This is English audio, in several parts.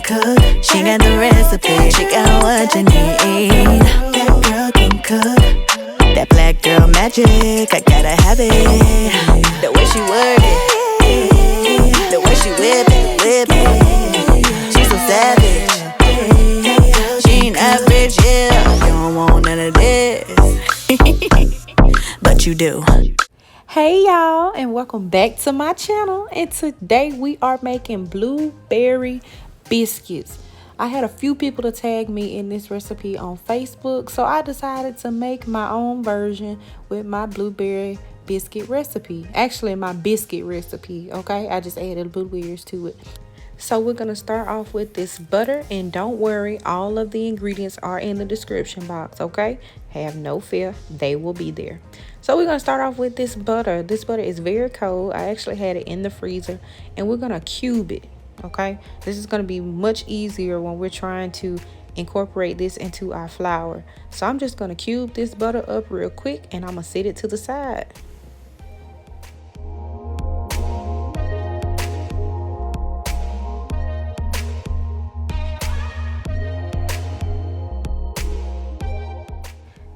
cook. She got the recipe. She got what you need. That girl can cook. That black girl magic. I gotta have it. The way she work it. The way she whip it. She's so savage. She ain't average, yeah. You don't want none of this. But you do. Hey y'all, and welcome back to my channel. And today we are making blueberry biscuits. I had a few people to tag me in this recipe on Facebook, so I decided to make my own version with my blueberry biscuit recipe. Actually, my biscuit recipe, okay? I just added blueberries to it. So we're going to start off with this butter, and don't worry, all of the ingredients are in the description box, okay? Have no fear, they will be there. So we're going to start off with this butter. This butter is very cold. I actually had it in the freezer, and we're going to cube it, okay? This is going to be much easier when we're trying to incorporate this into our flour. So I'm just going to cube this butter up real quick, and I'm going to set it to the side.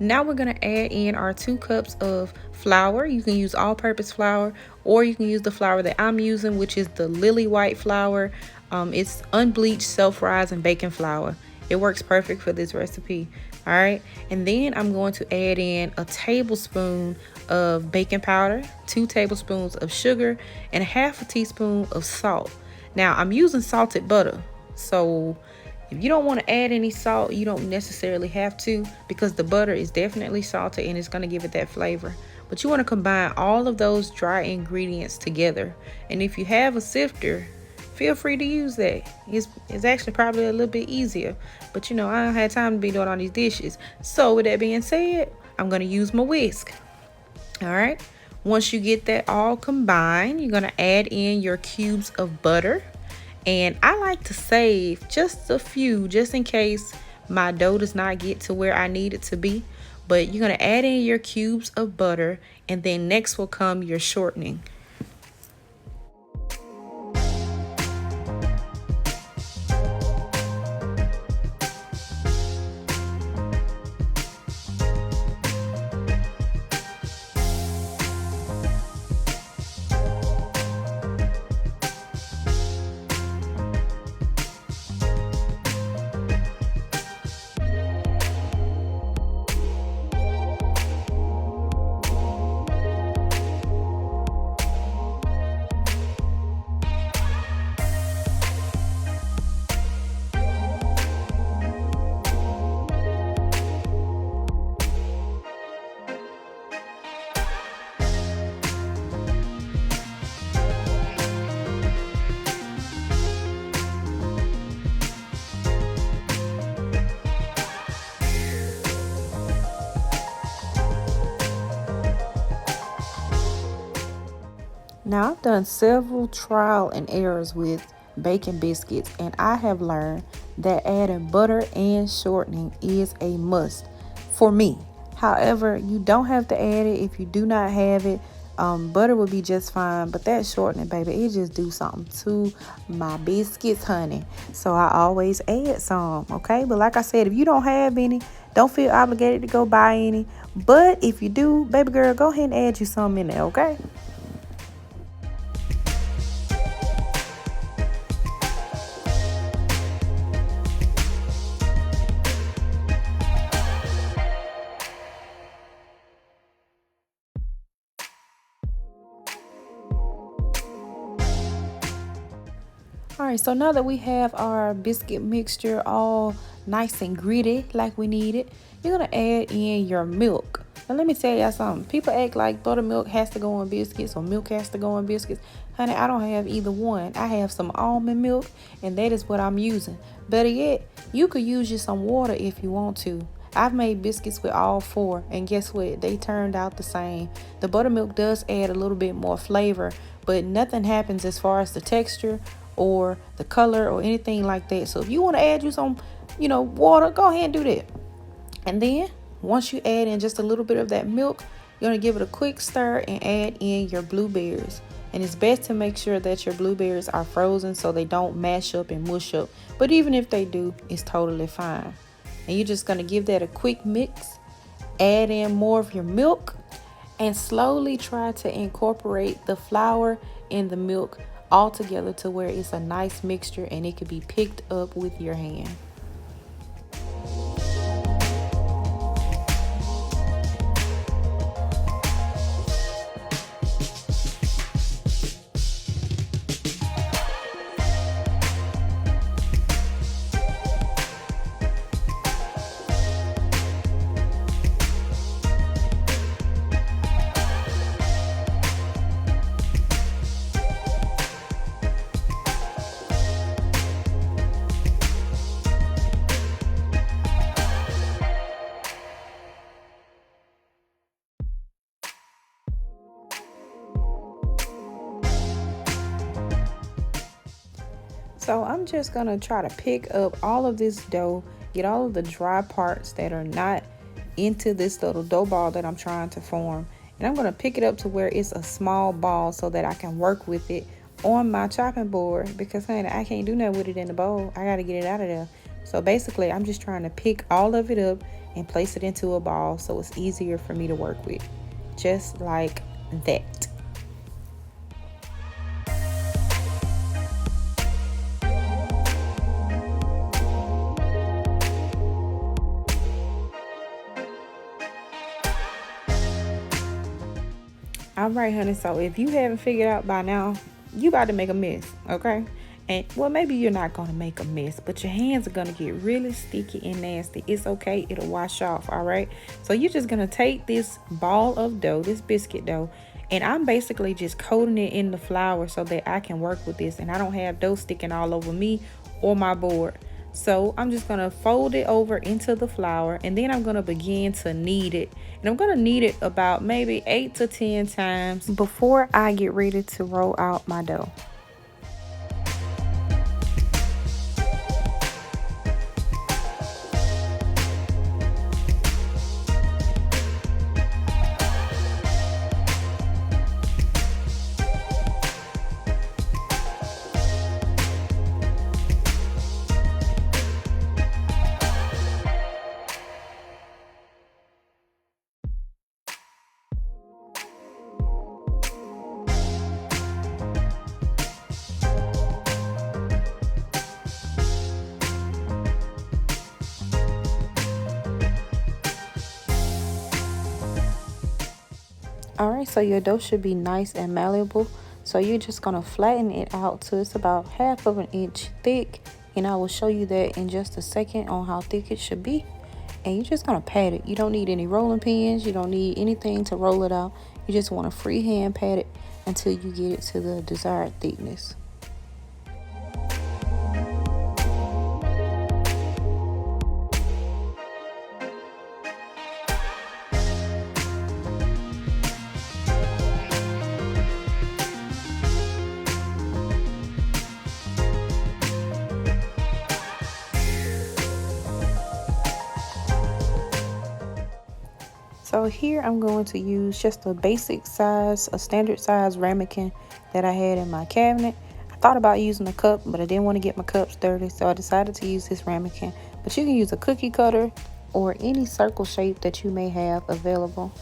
Now we're going to add in our 2 cups of flour. You can use all-purpose flour, or you can use the flour that I'm using, which is the Lily White flour. It's unbleached, self-rising baking flour. It works perfect for this recipe. All right, and then I'm going to add in a tablespoon of baking powder, 2 tablespoons of sugar, and 1/2 teaspoon of salt. Now I'm using salted butter, so if you don't want to add any salt, you don't necessarily have to, because the butter is definitely salted and it's going to give it that flavor. But you want to combine all of those dry ingredients together. And if you have a sifter, feel free to use that. It's actually probably a little bit easier. But you know, I don't have time to be doing all these dishes. So with that being said, I'm going to use my whisk. All right. Once you get that all combined, you're going to add in your cubes of butter. And I like to save just a few, just in case my dough does not get to where I need it to be. But you're going to add in your cubes of butter, and then next will come your shortening. Now, I've done several trial and errors with baking biscuits, and I have learned that adding butter and shortening is a must for me. However, you don't have to add it if you do not have it. Butter would be just fine, but that shortening, baby, it just do something to my biscuits, honey. So I always add some, okay? But like I said, if you don't have any, don't feel obligated to go buy any. But if you do, baby girl, go ahead and add you some in there, okay? All right, so now that we have our biscuit mixture all nice and gritty like we need it, you're going to add in your milk. Now, let me tell you something. People act like buttermilk has to go on biscuits or milk has to go on biscuits. Honey, I don't have either one. I have some almond milk, and that is what I'm using. Better yet, you could use just some water if you want to. I've made biscuits with all 4, and guess what? They turned out the same. The buttermilk does add a little bit more flavor, but nothing happens as far as the texture or the color or anything like that. So if you want to add you some, water, go ahead and do that. And then once you add in just a little bit of that milk, you're going to give it a quick stir and add in your blueberries. And it's best to make sure that your blueberries are frozen so they don't mash up and mush up. But even if they do, it's totally fine. And you're just going to give that a quick mix. Add in more of your milk and slowly try to incorporate the flour and the milk all together to where it's a nice mixture and it can be picked up with your hand. So I'm just gonna try to pick up all of this dough, get all of the dry parts that are not into this little dough ball that I'm trying to form. And I'm gonna pick it up to where it's a small ball so that I can work with it on my chopping board, because honey, I can't do nothing with it in the bowl. I gotta get it out of there. So basically I'm just trying to pick all of it up and place it into a ball so it's easier for me to work with. Just like that. All right, honey, so if you haven't figured out by now, you about to make a mess, okay? And well, maybe you're not gonna make a mess, but your hands are gonna get really sticky and nasty. It's okay, it'll wash off. All right, so you're just gonna take this ball of dough, this biscuit dough, and I'm basically just coating it in the flour so that I can work with this and I don't have dough sticking all over me or my board. So I'm just gonna fold it over into the flour, and then I'm gonna begin to knead it. And I'm gonna knead it about maybe 8 to 10 times before I get ready to roll out my dough. All right, so your dough should be nice and malleable. So you're just gonna flatten it out till it's about 1/2 inch thick. And I will show you that in just a second on how thick it should be. And you're just gonna pat it. You don't need any rolling pins. You don't need anything to roll it out. You just wanna freehand pat it until you get it to the desired thickness. So here I'm going to use just a basic size, a standard size ramekin that I had in my cabinet. I thought about using a cup, but I didn't want to get my cups dirty, so I decided to use this ramekin. But you can use a cookie cutter or any circle shape that you may have available.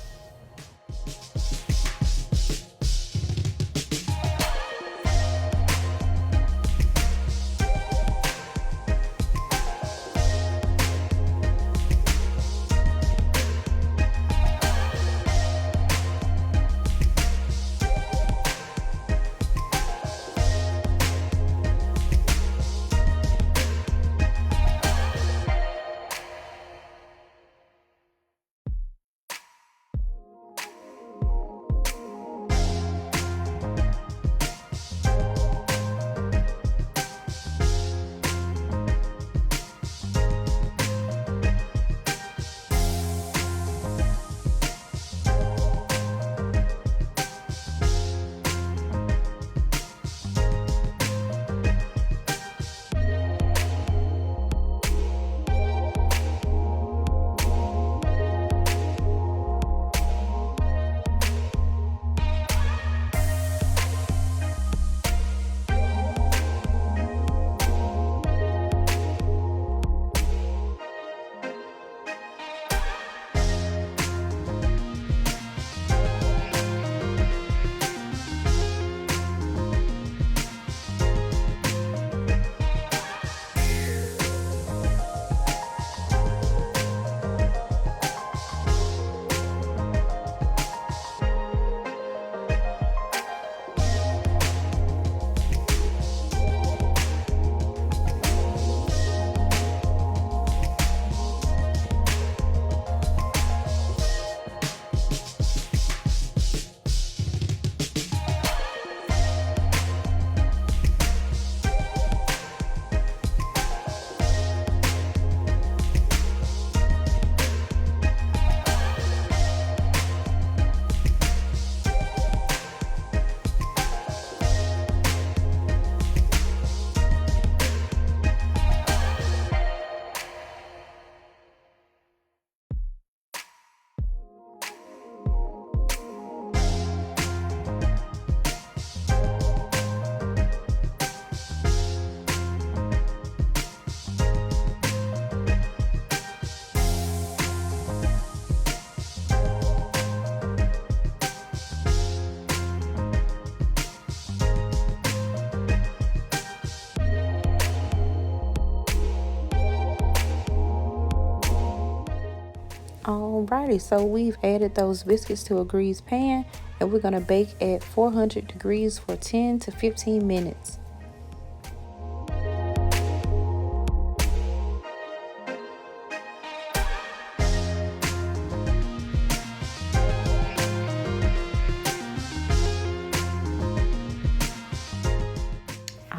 Alrighty, so we've added those biscuits to a greased pan, and we're gonna bake at 400 degrees for 10 to 15 minutes.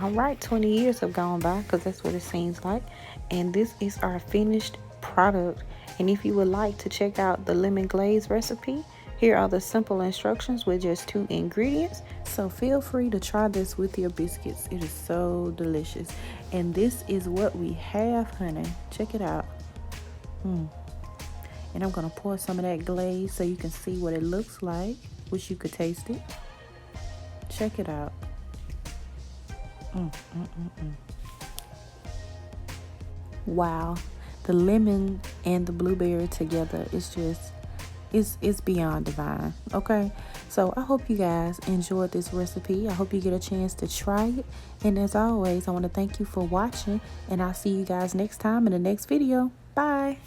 Alright, 20 years have gone by, because that's what it seems like, and this is our finished product. And if you would like to check out the lemon glaze recipe, here are the simple instructions with just 2 ingredients. So feel free to try this with your biscuits. It is so delicious. And this is what we have, honey. Check it out. And I'm gonna pour some of that glaze so you can see what it looks like. Wish you could taste it. Check it out. Wow, the lemon and the blueberry together, it's just, it's beyond divine. Okay, so I hope you guys enjoyed this recipe. I hope you get a chance to try it, and as always, I want to thank you for watching, and I'll see you guys next time in the next video. Bye.